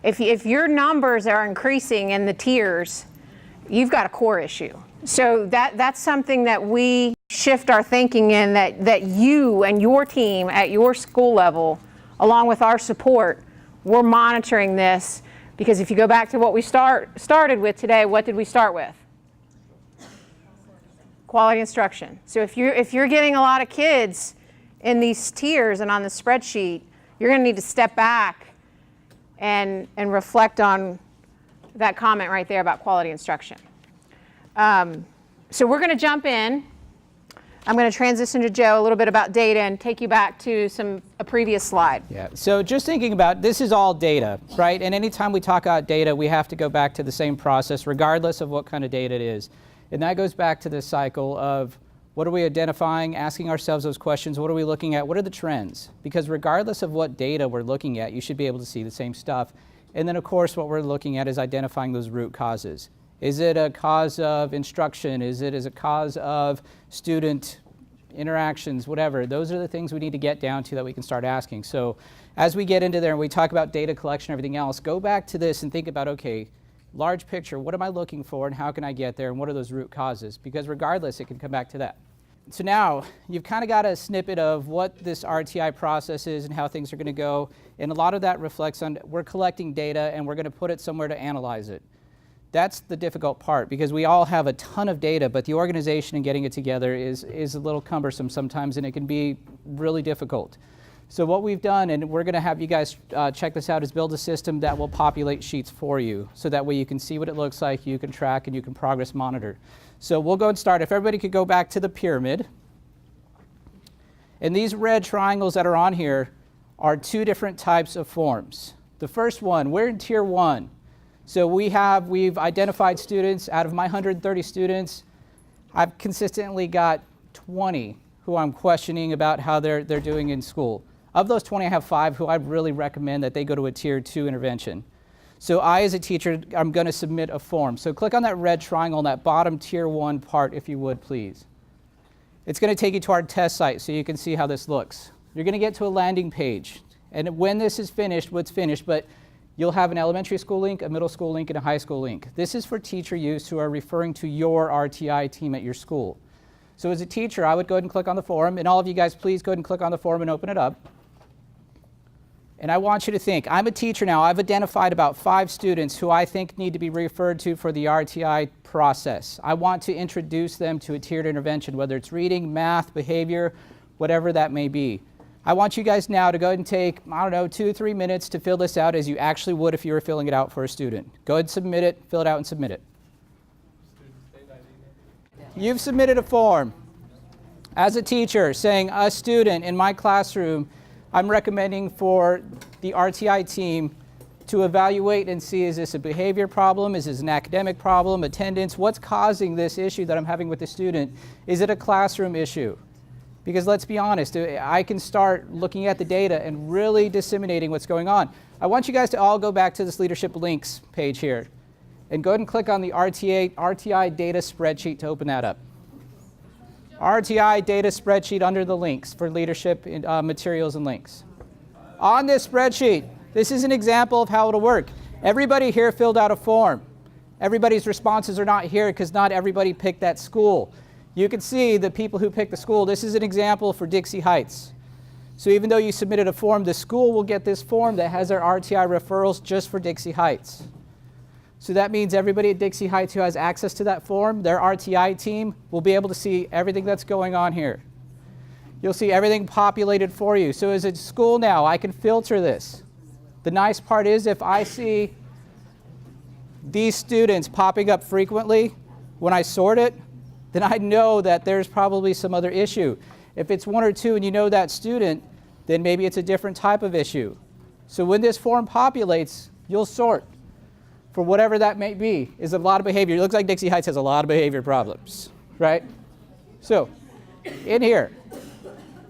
If your numbers are increasing in the tiers, you've got a core issue. So that's something that we shift our thinking in, that you and your team at your school level, along with our support, we're monitoring this, because if you go back to what we started with today, what did we start with? Quality instruction. So if you're getting a lot of kids in these tiers and on the spreadsheet, you're going to need to step back and reflect on that comment right there about quality instruction. So we're going to jump in. I'm going to transition to Joe a little bit about data and take you back to a previous slide. Yeah, so just thinking about, this is all data, right? And anytime we talk about data, we have to go back to the same process regardless of what kind of data it is. And that goes back to this cycle of, what are we identifying, asking ourselves those questions, what are we looking at, what are the trends? Because regardless of what data we're looking at, you should be able to see the same stuff. And then of course what we're looking at is identifying those root causes. Is it a cause of instruction? Is it a cause of student interactions, whatever? Those are the things we need to get down to that we can start asking. So as we get into there and we talk about data collection and everything else, go back to this and think about, okay, large picture, what am I looking for and how can I get there and what are those root causes? Because regardless, it can come back to that. So now you've kind of got a snippet of what this RTI process is and how things are going to go. And a lot of that reflects on, we're collecting data and we're going to put it somewhere to analyze it. That's the difficult part, because we all have a ton of data, but the organization and getting it together is a little cumbersome sometimes, and it can be really difficult. So what we've done, and we're going to have you guys check this out, is build a system that will populate sheets for you, so that way you can see what it looks like, you can track, and you can progress monitor. So we'll go and start. If everybody could go back to the pyramid. And these red triangles that are on here are two different types of forms. The first one, we're in tier 1. So we've identified students. Out of my 130 students, I've consistently got 20 who I'm questioning about how they're doing in school. Of those 20, I have 5 who I really recommend that they go to a tier 2 intervention. So I, as a teacher, I'm going to submit a form. So click on that red triangle on that bottom tier 1 part, if you would, please. It's going to take you to our test site so you can see how this looks. You're going to get to a landing page. And when this is finished, what's finished, but you'll have an elementary school link, a middle school link, and a high school link. This is for teacher use who are referring to your RTI team at your school. So as a teacher, I would go ahead and click on the form, and all of you guys, please go ahead and click on the form and open it up. And I want you to think, I'm a teacher now. I've identified about 5 students who I think need to be referred to for the RTI process. I want to introduce them to a tiered intervention, whether it's reading, math, behavior, whatever that may be. I want you guys now to go ahead and take, I don't know, 2 or 3 minutes to fill this out as you actually would if you were filling it out for a student. Go ahead and submit it, fill it out and submit it. You've submitted a form as a teacher saying, a student in my classroom, I'm recommending for the RTI team to evaluate and see, is this a behavior problem? Is this an academic problem? Attendance? What's causing this issue that I'm having with the student? Is it a classroom issue? Because let's be honest, I can start looking at the data and really disseminating what's going on. I want you guys to all go back to this leadership links page here and go ahead and click on the Rti Data Spreadsheet to open that up. Rti Data Spreadsheet under the links for leadership materials and links. On this spreadsheet, this is an example of how it'll work. Everybody here filled out a form. Everybody's responses are not here because not everybody picked that school. You can see the people who picked the school. This is an example for Dixie Heights. So even though you submitted a form, the school will get this form that has their RTI referrals just for Dixie Heights. So that means everybody at Dixie Heights who has access to that form, their RTI team will be able to see everything that's going on here. You'll see everything populated for you. So as a school now, I can filter this. The nice part is if I see these students popping up frequently, when I sort it, then I know that there's probably some other issue. If it's 1 or 2 and you know that student, then maybe it's a different type of issue. So when this form populates, you'll sort for whatever that may be. Is a lot of behavior. It looks like Dixie Heights has a lot of behavior problems, right? So in here,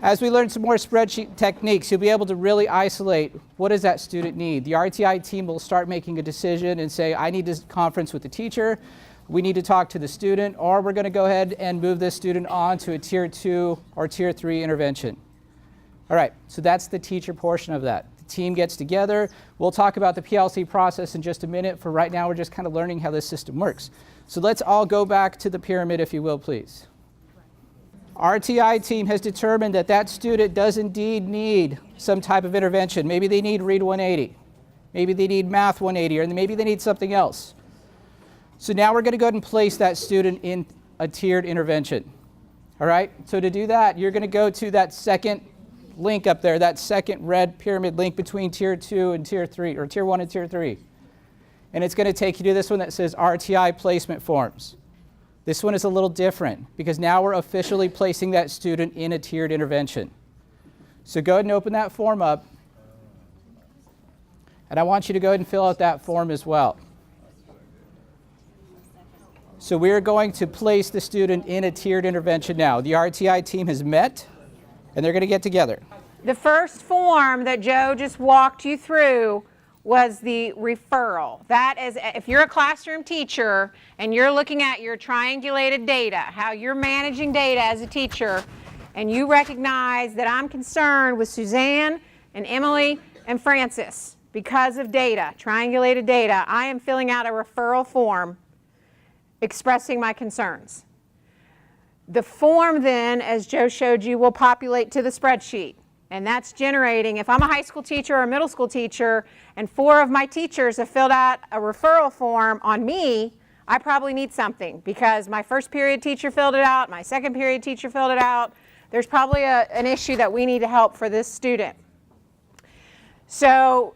as we learn some more spreadsheet techniques, you'll be able to really isolate what does that student need. The RTI team will start making a decision and say, I need to conference with the teacher, we need to talk to the student, or we're going to go ahead and move this student on to a tier 2 or tier 3 intervention. All right, so that's the teacher portion of that. The team gets together. We'll talk about the PLC process in just a minute. For right now, we're just kind of learning how this system works. So let's all go back to the pyramid, if you will, please. RTI team has determined that that student does indeed need some type of intervention. Maybe they need Read 180. Maybe they need Math 180, or maybe they need something else. So now we're going to go ahead and place that student in a tiered intervention. All right? So to do that, you're going to go to that second link up there, that second red pyramid link between Tier 2 and Tier 3, or Tier 1 and Tier 3. And it's going to take you to this one that says Rti Placement Forms. This one is a little different because now we're officially placing that student in a tiered intervention. So go ahead and open that form up. And I want you to go ahead and fill out that form as well. So we're going to place the student in a tiered intervention now. The RTI team has met, and they're going to get together. The first form that Joe just walked you through was the referral. That is, if you're a classroom teacher and you're looking at your triangulated data, how you're managing data as a teacher, and you recognize that I'm concerned with Suzanne and Emily and Francis because of data, triangulated data, I am filling out a referral form expressing my concerns. The form then, as Joe showed you, will populate to the spreadsheet. And that's generating, if I'm a high school teacher or a middle school teacher and 4 of my teachers have filled out a referral form on me, I probably need something because my first period teacher filled it out, my second period teacher filled it out. There's probably an issue that we need to help for this student. So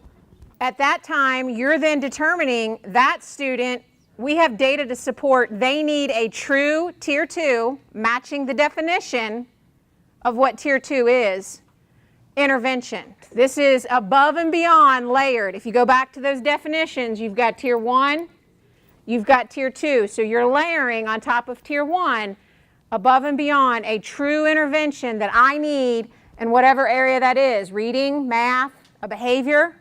at that time, you're then determining that student, we have data to support, they need a true Tier 2, matching the definition of what Tier 2 is, intervention. This is above and beyond layered. If you go back to those definitions, you've got Tier 1, you've got Tier 2. So you're layering on top of Tier 1, above and beyond a true intervention that I need in whatever area that is, reading, math, a behavior.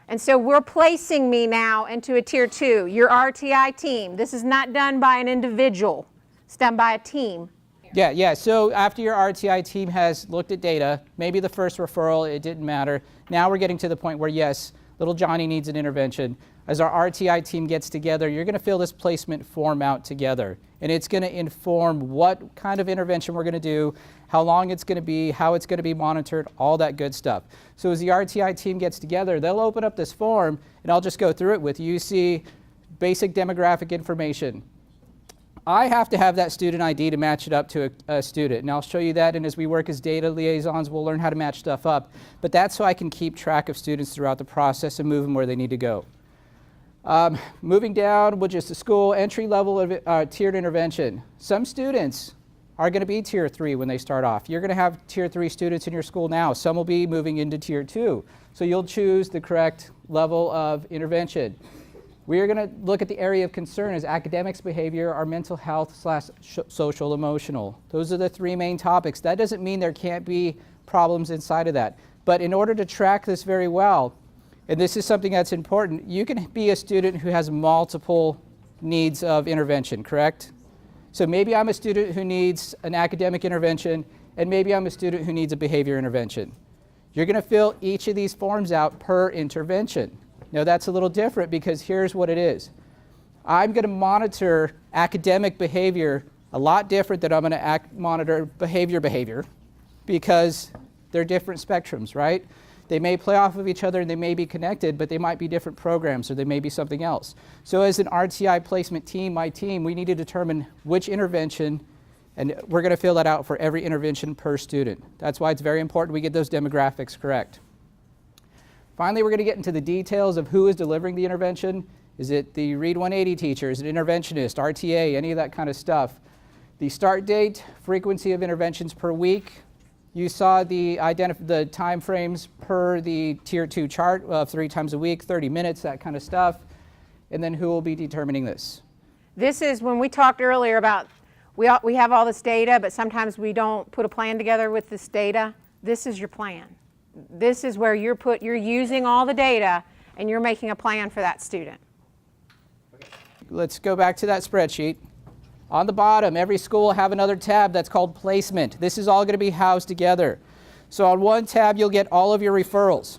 And so we're placing me now into a Tier 2, your RTI team. This is not done by an individual. It's done by a team. Yeah. So after your RTI team has looked at data, maybe the first referral, it didn't matter. Now we're getting to the point where, yes, little Johnny needs an intervention. As our RTI team gets together, you're going to fill this placement form out together. And it's going to inform what kind of intervention we're going to do, how long it's going to be, how it's going to be monitored, all that good stuff. So as the RTI team gets together, they'll open up this form, and I'll just go through it with you. You see basic demographic information. I have to have that student ID to match it up to a student, and I'll show you that, and as we work as data liaisons, we'll learn how to match stuff up. But that's so I can keep track of students throughout the process and move them where they need to go. Moving down, which is the school entry level of tiered intervention. Some students are going to be Tier 3 when they start off. You're going to have Tier 3 students in your school now. Some will be moving into Tier 2. So you'll choose the correct level of intervention. We are going to look at the area of concern as academics, behavior, or mental health / social emotional. Those are the 3 main topics. That doesn't mean there can't be problems inside of that. But in order to track this very well, and this is something that's important, you can be a student who has multiple needs of intervention, correct? So maybe I'm a student who needs an academic intervention, and maybe I'm a student who needs a behavior intervention. You're going to fill each of these forms out per intervention. Now that's a little different because here's what it is. I'm going to monitor academic behavior a lot different than I'm going to monitor behavior because they're different spectrums, right? They may play off of each other and they may be connected, but they might be different programs or they may be something else. So as an RTI placement team, my team, we need to determine which intervention, and we're going to fill that out for every intervention per student. That's why it's very important we get those demographics correct. Finally, we're going to get into the details of who is delivering the intervention. Is it the Read 180 teacher? Is it interventionist, RTA, any of that kind of stuff? The start date, frequency of interventions per week. You saw the time frames per the Tier 2 chart of 3 times a week, 30 minutes, that kind of stuff. And then who will be determining this? This is when we talked earlier about we have all this data, but sometimes we don't put a plan together with this data. This is your plan. This is where you're using all the data and you're making a plan for that student. Let's go back to that spreadsheet. On the bottom, every school will have another tab that's called placement. This is all going to be housed together. So on one tab, you'll get all of your referrals.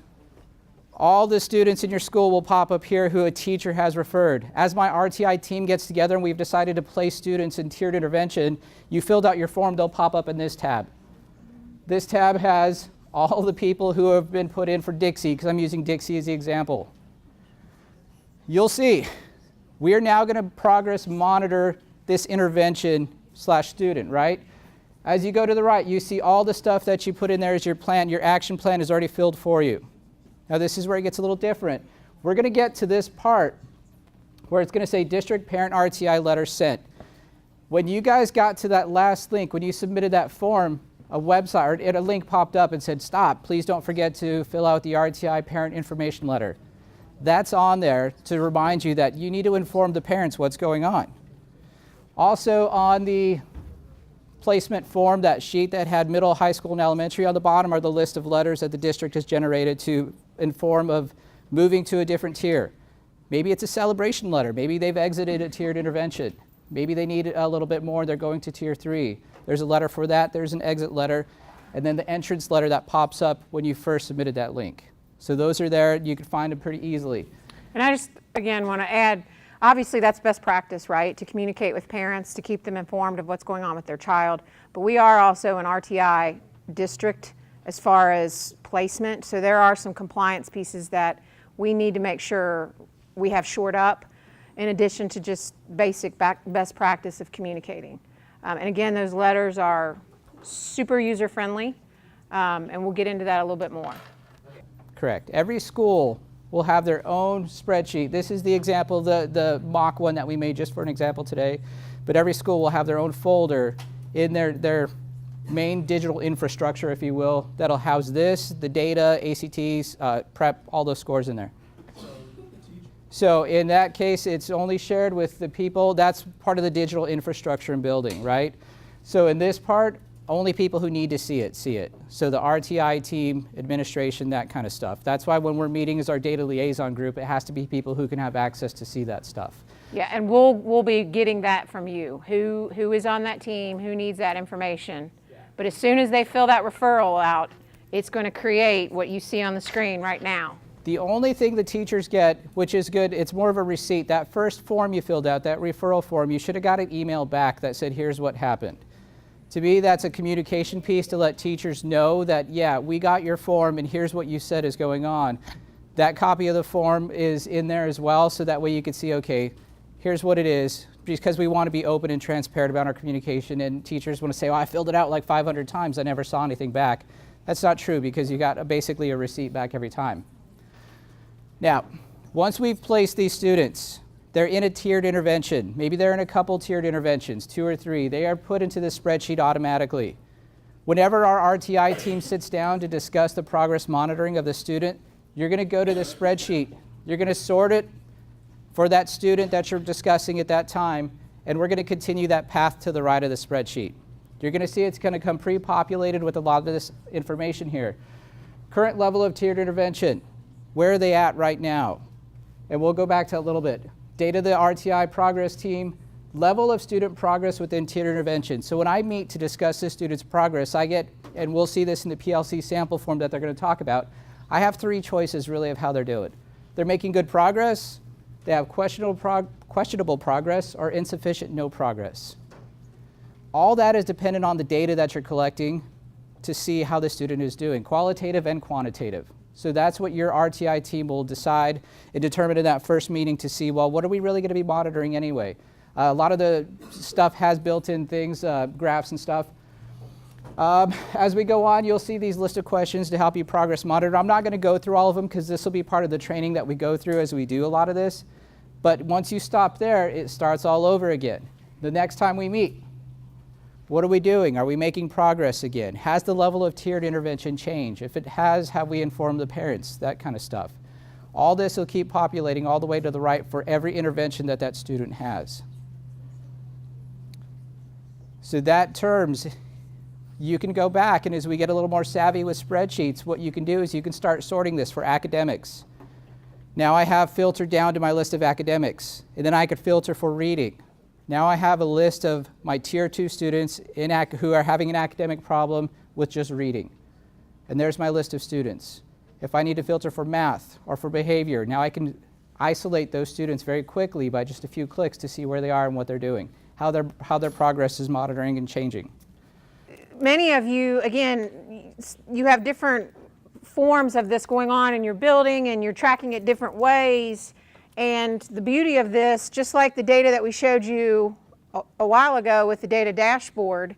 All the students in your school will pop up here who a teacher has referred. As my RTI team gets together and we've decided to place students in tiered intervention, you filled out your form, they'll pop up in this tab. This tab has all the people who have been put in for Dixie, because I'm using Dixie as the example. You'll see, we are now going to progress monitor this intervention/student, right? As you go to the right, you see all the stuff that you put in there as your plan. Your action plan is already filled for you. Now this is where it gets a little different. We're going to get to this part where it's going to say District Parent RTI Letter Sent. When you guys got to that last link, when you submitted that form, a website or a link popped up and said, stop, please don't forget to fill out the RTI Parent Information Letter. That's on there to remind you that you need to inform the parents what's going on. Also on the placement form, that sheet that had middle, high school, and elementary, on the bottom are the list of letters that the district has generated to inform of moving to a different tier. Maybe it's a celebration letter. Maybe they've exited a tiered intervention. Maybe they need a little bit more, they're going to tier 3. There's a letter for that, there's an exit letter, and then the entrance letter that pops up when you first submitted that link. So those are there, you can find them pretty easily. And I just, again, want to add, obviously that's best practice, right? To communicate with parents, to keep them informed of what's going on with their child. But we are also an RTI district as far as placement, so there are some compliance pieces that we need to make sure we have shored up, in addition to just basic best practice of communicating. And again, those letters are super user-friendly, and we'll get into that a little bit more. Correct. Every school will have their own spreadsheet. This is the example, the mock one that we made just for an example today. But every school will have their own folder in their main digital infrastructure, if you will, that'll house this, the data, ACTs, prep, all those scores in there. So in that case, it's only shared with the people. That's part of the digital infrastructure and building, right? So in this part, only people who need to see it, see it. So the RTI team, administration, that kind of stuff. That's why when we're meeting as our data liaison group, it has to be people who can have access to see that stuff. Yeah, and we'll be getting that from you. Who is on that team, who needs that information. But as soon as they fill that referral out, it's going to create what you see on the screen right now. The only thing the teachers get, which is good, it's more of a receipt. That first form you filled out, that referral form, you should have got an email back that said, here's what happened. To me, that's a communication piece to let teachers know that, yeah, we got your form and here's what you said is going on. That copy of the form is in there as well, so that way you can see, okay, here's what it is, because we want to be open and transparent about our communication, and teachers want to say, oh, I filled it out like 500 times, I never saw anything back. That's not true, because you got basically a receipt back every time. Now, once we've placed these students, they're in a tiered intervention. Maybe they're in a couple tiered interventions, 2 or 3. They are put into the spreadsheet automatically. Whenever our RTI team sits down to discuss the progress monitoring of the student, you're going to go to the spreadsheet. You're going to sort it for that student that you're discussing at that time, and we're going to continue that path to the right of the spreadsheet. You're going to see it's going to come pre-populated with a lot of this information here. Current level of tiered intervention. Where are they at right now? And we'll go back to a little bit. Data of the RTI progress team, level of student progress within tiered intervention. So when I meet to discuss this student's progress, I get, and we'll see this in the PLC sample form that they're going to talk about, I have 3 choices really of how they're doing. They're making good progress, they have questionable progress, or insufficient no progress. All that is dependent on the data that you're collecting to see how the student is doing, qualitative and quantitative. So that's what your RTI team will decide and determine in that first meeting to see, well, what are we really going to be monitoring anyway? A lot of the stuff has built-in things, graphs and stuff. As we go on, you'll see these list of questions to help you progress monitor. I'm not going to go through all of them because this will be part of the training that we go through as we do a lot of this. But once you stop there, it starts all over again. The next time we meet, what are we doing? Are we making progress again? Has the level of tiered intervention changed? If it has, have we informed the parents? That kind of stuff. All this will keep populating all the way to the right for every intervention that that student has. So that terms, you can go back, and as we get a little more savvy with spreadsheets, what you can do is you can start sorting this for academics. Now I have filtered down to my list of academics, and then I could filter for reading. Now I have a list of my Tier 2 students who are having an academic problem with just reading. And there's my list of students. If I need to filter for math or for behavior, now I can isolate those students very quickly by just a few clicks to see where they are and what they're doing, how their progress is monitoring and changing. Many of you, again, you have different forms of this going on in your building, and you're tracking it different ways. And the beauty of this, just like the data that we showed you a while ago with the data dashboard,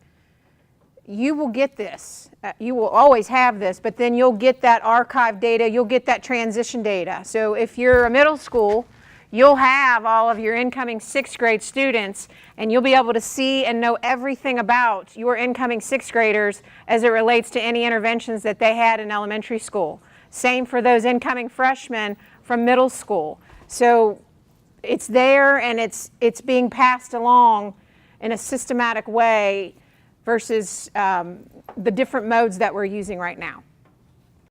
you will get this. You will always have this, but then you'll get that archive data, you'll get that transition data. So if you're a middle school, you'll have all of your incoming 6th grade students, and you'll be able to see and know everything about your incoming 6th graders as it relates to any interventions that they had in elementary school. Same for those incoming freshmen from middle school. So it's there, and it's being passed along in a systematic way versus the different modes that we're using right now.